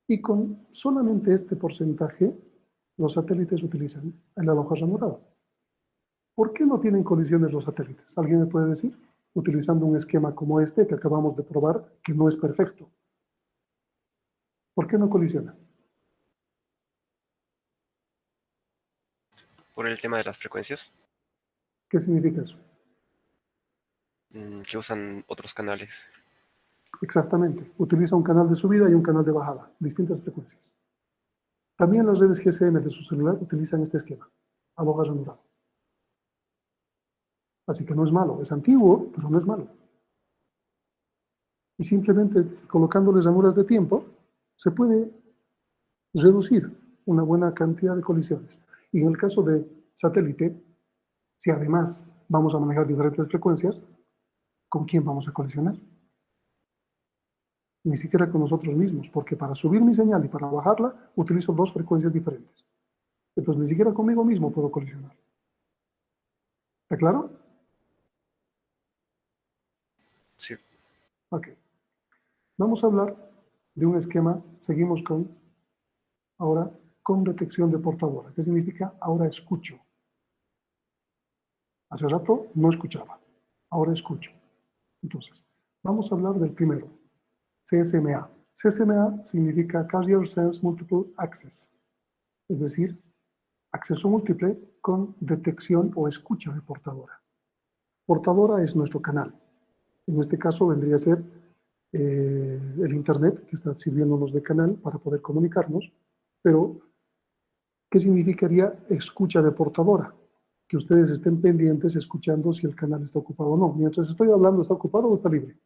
Y con solamente este porcentaje, los satélites utilizan el Aloha Ranurado. ¿Por qué no tienen colisiones los satélites? ¿Alguien me puede decir? Utilizando un esquema como este que acabamos de probar, que no es perfecto. ¿Por qué no colisionan? Por el tema de las frecuencias, ¿Qué significa eso? que usan otros canales. Exactamente. Utiliza un canal de subida y un canal de bajada, distintas frecuencias. También las redes GSM de su celular utilizan este esquema, Aloha Ranurado. Así que no es malo, es antiguo, pero no es malo. Y simplemente colocándoles ranuras de tiempo, se puede reducir una buena cantidad de colisiones. Y en el caso de satélite, si además vamos a manejar diferentes frecuencias, ¿con quién vamos a colisionar? Ni siquiera con nosotros mismos, porque para subir mi señal y para bajarla, utilizo 2 frecuencias diferentes. Entonces, ni siquiera conmigo mismo puedo colisionar. ¿Está claro? Sí. Ok. Vamos a hablar de un esquema, seguimos ahora con detección de portadora. ¿Qué significa? Ahora escucho. Hace rato no escuchaba, ahora escucho. Entonces, vamos a hablar del primero, CSMA. CSMA significa Carrier Sense Multiple Access, es decir, acceso múltiple con detección o escucha de portadora. Portadora es nuestro canal. En este caso vendría a ser el Internet, que está sirviéndonos de canal para poder comunicarnos, pero ¿qué significaría escucha de portadora? Que ustedes estén pendientes escuchando si el canal está ocupado o no. Mientras estoy hablando, ¿está ocupado o está libre?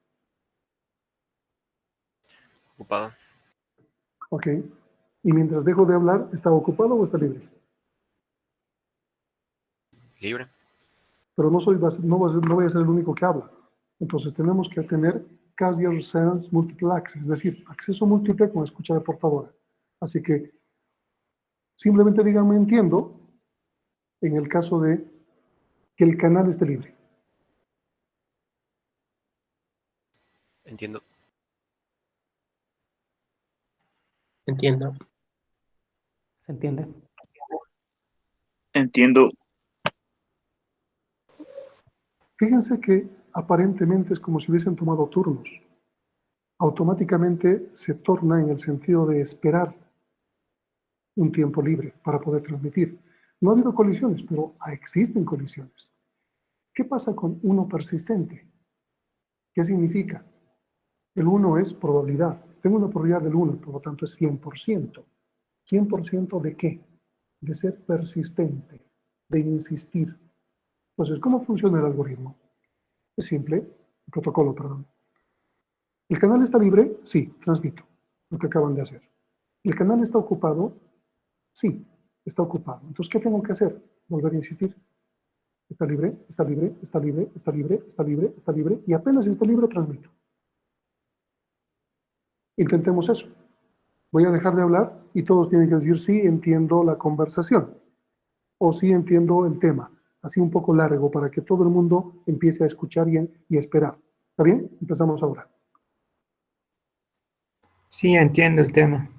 Ocupado. Ok. Y mientras dejo de hablar, ¿está ocupado o está libre? Libre. Pero no voy a ser el único que habla. Entonces tenemos que tener Carrier Sense Multiple Access, es decir, acceso múltiple con escucha de portadora. Así que simplemente díganme entiendo en el caso de que el canal esté libre. Entiendo. Entiendo. ¿Se entiende? Entiendo. Fíjense que aparentemente es como si hubiesen tomado turnos. Automáticamente se torna en el sentido de esperar un tiempo libre para poder transmitir. No ha habido colisiones, pero existen colisiones. ¿Qué pasa con 1 persistente? ¿Qué significa? El 1 es probabilidad. Tengo una probabilidad del 1, por lo tanto es 100%. ¿100% de qué? De ser persistente, de insistir. Entonces, ¿cómo funciona el algoritmo? Es simple, el protocolo, perdón. ¿El canal está libre? Sí, transmito, lo que acaban de hacer. ¿El canal está ocupado? Sí, está ocupado. Entonces, ¿qué tengo que hacer? Volver a insistir. Está libre, está libre, está libre, está libre, está libre, está libre, y apenas esté libre, transmito. Intentemos eso. Voy a dejar de hablar y todos tienen que decir sí, entiendo la conversación o sí, entiendo el tema. Así un poco largo para que todo el mundo empiece a escuchar y esperar. ¿Está bien? Empezamos ahora. Sí, entiendo el tema.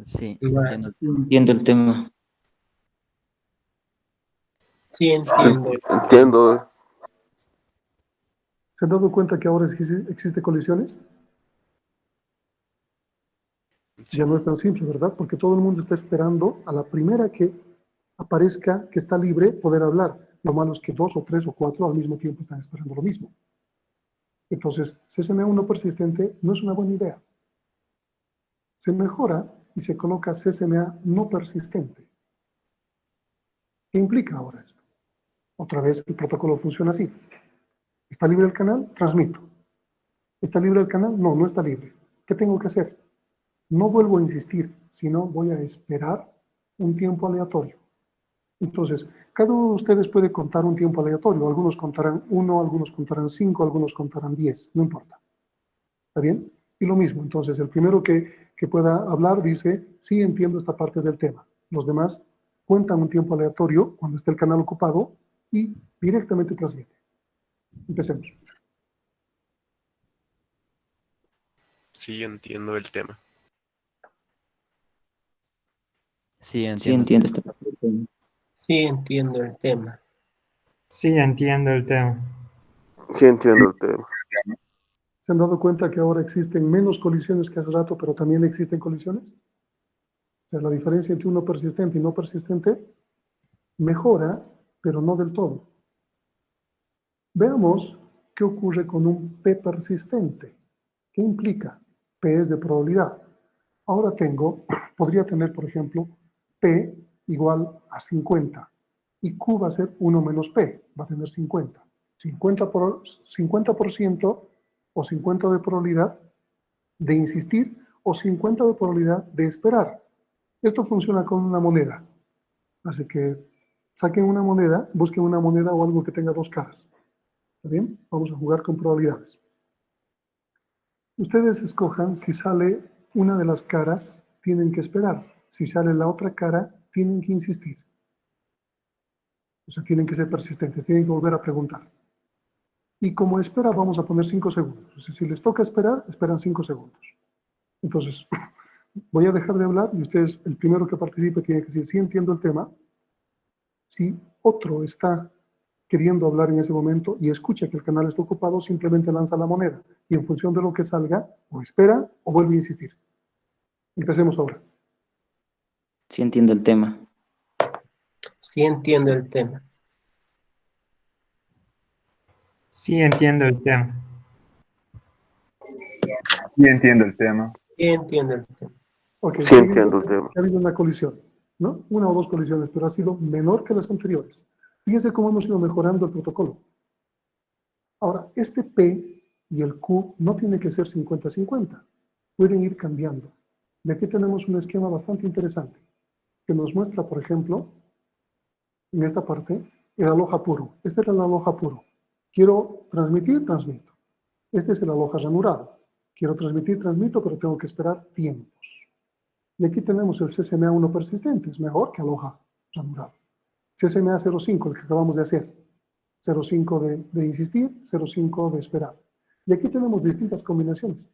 Sí, Vale. Entiendo el tema. Sí, entiendo. Entiendo. ¿Se han dado cuenta que ahora existe colisiones? Sí. Ya no es tan simple, ¿verdad? Porque todo el mundo está esperando a la primera que aparezca que está libre poder hablar. Lo malo es que 2 o 3 o 4 al mismo tiempo están esperando lo mismo. Entonces, CSMA 1 persistente no es una buena idea. Se mejora y se coloca CSMA no persistente. ¿Qué implica ahora esto? Otra vez el protocolo funciona así. ¿Está libre el canal? Transmito. ¿Está libre el canal? No, no está libre. ¿Qué tengo que hacer? No vuelvo a insistir, sino voy a esperar un tiempo aleatorio. Entonces, cada uno de ustedes puede contar un tiempo aleatorio. Algunos contarán 1, algunos contarán 5, algunos contarán 10, no importa. ¿Está bien? Y lo mismo, entonces, el primero que pueda hablar dice, sí entiendo esta parte del tema. Los demás cuentan un tiempo aleatorio cuando esté el canal ocupado y directamente transmite. Empecemos. Sí, entiendo el tema. Sí, Sí entiendo. entiendo esta parte del tema. Sí, entiendo el tema. Sí, entiendo el tema. Sí entiendo el tema. ¿Se han dado cuenta que ahora existen menos colisiones que hace rato, pero también existen colisiones? O sea, la diferencia entre uno persistente y no persistente mejora, pero no del todo. Veamos qué ocurre con un P persistente. ¿Qué implica? P es de probabilidad. Ahora podría tener, por ejemplo, P igual a 50. Y Q va a ser 1 menos P, va a tener 50. 50% o 50 de probabilidad de insistir o 50 de probabilidad de esperar. Esto funciona con una moneda. Así que saquen una moneda, busquen una moneda o algo que tenga dos caras. ¿Está bien? Vamos a jugar con probabilidades. Ustedes escojan si sale una de las caras, tienen que esperar. Si sale la otra cara, tienen que insistir. O sea, tienen que ser persistentes, tienen que volver a preguntar. Y como espera, vamos a poner 5 segundos. O sea, si les toca esperar, esperan 5 segundos. Entonces, voy a dejar de hablar y ustedes, el primero que participe, tiene que decir, sí entiendo el tema. Si otro está queriendo hablar en ese momento y escucha que el canal está ocupado, simplemente lanza la moneda y en función de lo que salga, o espera o vuelve a insistir. Empecemos ahora. Sí entiendo el tema. Sí, entiendo el tema. Sí, entiendo el tema. Sí entiendo el tema. Sí, entiendo el tema. Ok, Sí entiendo el tema. ha habido una colisión, ¿no? Una o dos colisiones, pero ha sido menor que las anteriores. Fíjense cómo hemos ido mejorando el protocolo. Ahora, este P y el Q no tiene que ser 50-50. Pueden ir cambiando. Y aquí tenemos un esquema bastante interesante que nos muestra, por ejemplo, en esta parte, el aloja puro. Este es el aloja puro. Quiero transmitir, transmito. Este es el aloja ranurado. Quiero transmitir, transmito, pero tengo que esperar tiempos. Y aquí tenemos el CSMA1 persistente, es mejor que aloja ranurado. CSMA 05, el que acabamos de hacer. 0,5 de insistir, 0,5 de esperar. Y aquí tenemos distintas combinaciones.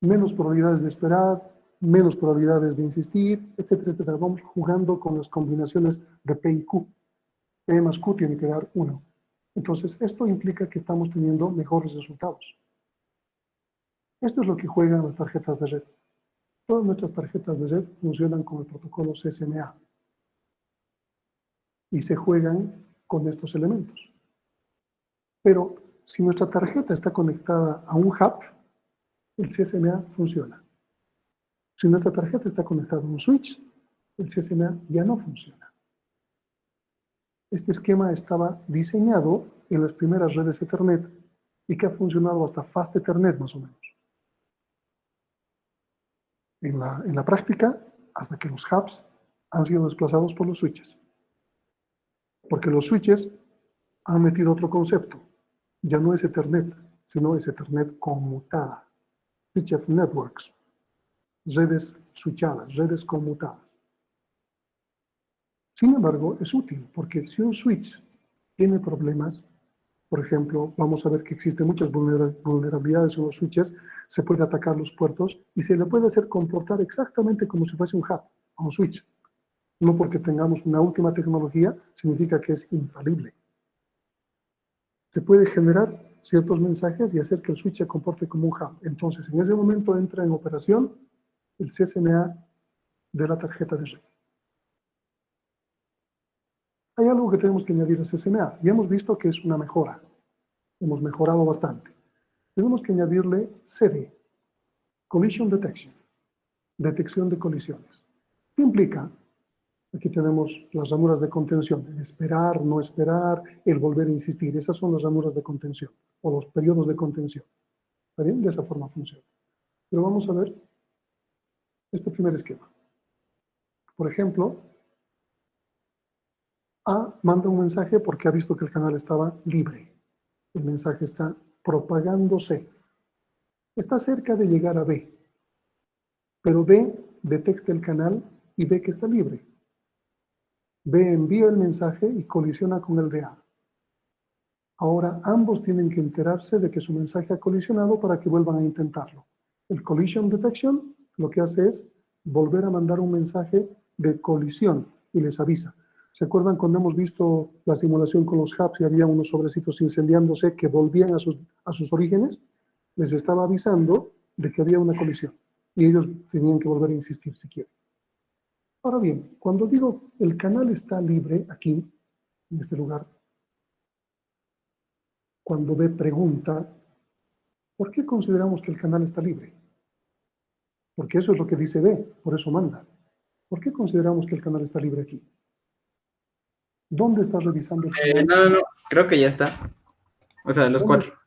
Menos probabilidades de esperar, menos probabilidades de insistir, etcétera, etcétera. Vamos jugando con las combinaciones de P y Q. P más Q tiene que dar 1. Entonces, esto implica que estamos teniendo mejores resultados. Esto es lo que juegan las tarjetas de red. Todas nuestras tarjetas de red funcionan con el protocolo CSMA. Y se juegan con estos elementos. Pero si nuestra tarjeta está conectada a un hub, el CSMA funciona. Si nuestra tarjeta está conectada a un switch, el CSMA ya no funciona. Este esquema estaba diseñado en las primeras redes Ethernet y que ha funcionado hasta Fast Ethernet más o menos. En la práctica, hasta que los hubs han sido desplazados por los switches. Porque los switches han metido otro concepto. Ya no es Ethernet, sino es Ethernet conmutada. Switched Networks. Redes switchadas, redes conmutadas. Sin embargo, es útil porque si un switch tiene problemas, por ejemplo, vamos a ver que existen muchas vulnerabilidades en los switches, se puede atacar los puertos y se le puede hacer comportar exactamente como si fuese un hub o un switch. No porque tengamos una última tecnología significa que es infalible. Se puede generar ciertos mensajes y hacer que el switch se comporte como un hub. Entonces, en ese momento entra en operación el CSMA de la tarjeta de red. Hay algo que tenemos que añadir al CSMA. Ya hemos visto que es una mejora. Hemos mejorado bastante. Tenemos que añadirle CD, Collision Detection, detección de colisiones. ¿Qué implica? Aquí tenemos las ranuras de contención, el esperar, no esperar, el volver a insistir. Esas son las ranuras de contención o los periodos de contención. ¿Está bien? De esa forma funciona. Pero vamos a ver este primer esquema. Por ejemplo, A manda un mensaje porque ha visto que el canal estaba libre. El mensaje está propagándose. Está cerca de llegar a B. Pero B detecta el canal y ve que está libre. B envía el mensaje y colisiona con el de A. Ahora ambos tienen que enterarse de que su mensaje ha colisionado para que vuelvan a intentarlo. El collision detection lo que hace es volver a mandar un mensaje de colisión y les avisa. ¿Se acuerdan cuando hemos visto la simulación con los hubs y había unos sobrecitos incendiándose que volvían a sus orígenes? Les estaba avisando de que había una colisión y ellos tenían que volver a insistir si quieren. Ahora bien, cuando digo el canal está libre aquí, en este lugar, cuando B pregunta, ¿por qué consideramos que el canal está libre? Porque eso es lo que dice B, por eso manda. ¿Por qué consideramos que el canal está libre aquí? ¿Dónde estás revisando el canal? No, creo que ya está. O sea, los ¿Dónde? 4.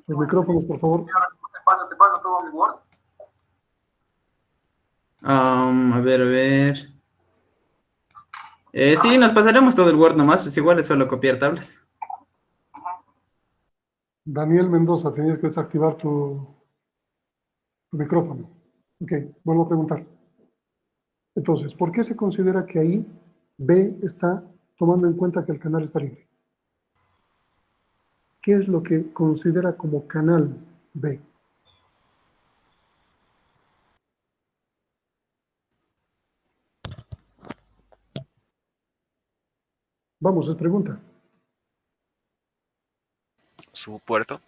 Los micrófonos, por favor. Te paso todo mi Word. A ver. Sí, nos pasaremos todo el Word nomás, pues igual es solo copiar tablas. Daniel Mendoza, tenías que desactivar tu micrófono. Ok, vuelvo a preguntar. Entonces, ¿por qué se considera que ahí B está tomando en cuenta que el canal está libre? ¿Qué es lo que considera como canal B? Vamos, es pregunta. Su puerto.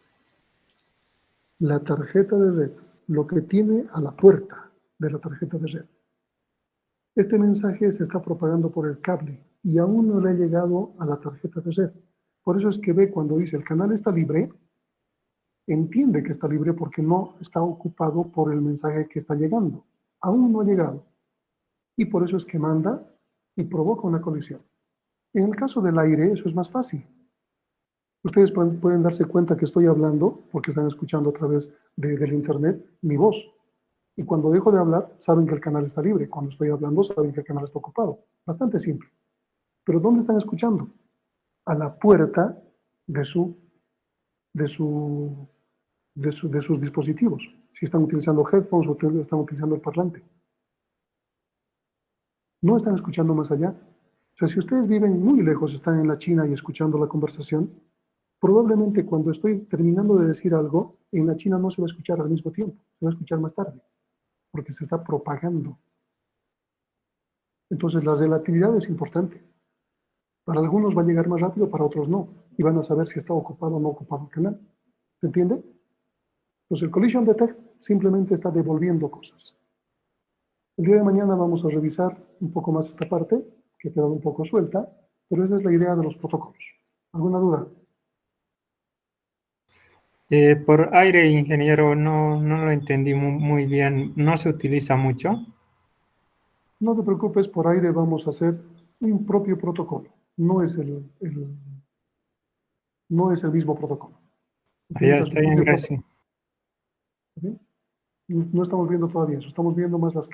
La tarjeta de red, lo que tiene a la puerta de la tarjeta de red. Este mensaje se está propagando por el cable y aún no le ha llegado a la tarjeta de red. Por eso es que B, cuando dice el canal está libre, entiende que está libre porque no está ocupado por el mensaje que está llegando. Aún no ha llegado. Y por eso es que manda y provoca una colisión. En el caso del aire, eso es más fácil. Ustedes pueden darse cuenta que estoy hablando, porque están escuchando a través del internet, mi voz. Y cuando dejo de hablar, saben que el canal está libre. Cuando estoy hablando, saben que el canal está ocupado. Bastante simple. Pero ¿dónde están escuchando? A la puerta de sus dispositivos. Si están utilizando headphones o están utilizando el parlante. No están escuchando más allá. O sea, si ustedes viven muy lejos, están en la China y escuchando la conversación, probablemente cuando estoy terminando de decir algo, en la China no se va a escuchar al mismo tiempo, se va a escuchar más tarde, porque se está propagando. Entonces, la relatividad es importante. Para algunos va a llegar más rápido, para otros no, y van a saber si está ocupado o no ocupado el canal. ¿Se entiende? Entonces, el collision detect simplemente está devolviendo cosas. El día de mañana vamos a revisar un poco más esta parte, que ha quedado un poco suelta, pero esa es la idea de los protocolos. ¿Alguna duda? Por aire, ingeniero, no lo entendí muy bien. ¿No se utiliza mucho? No te preocupes, por aire vamos a hacer un propio protocolo. No es el mismo protocolo. Ya Utiliza su está bien, propio gracias. protocolo. ¿Sí? No estamos viendo todavía eso, estamos viendo más las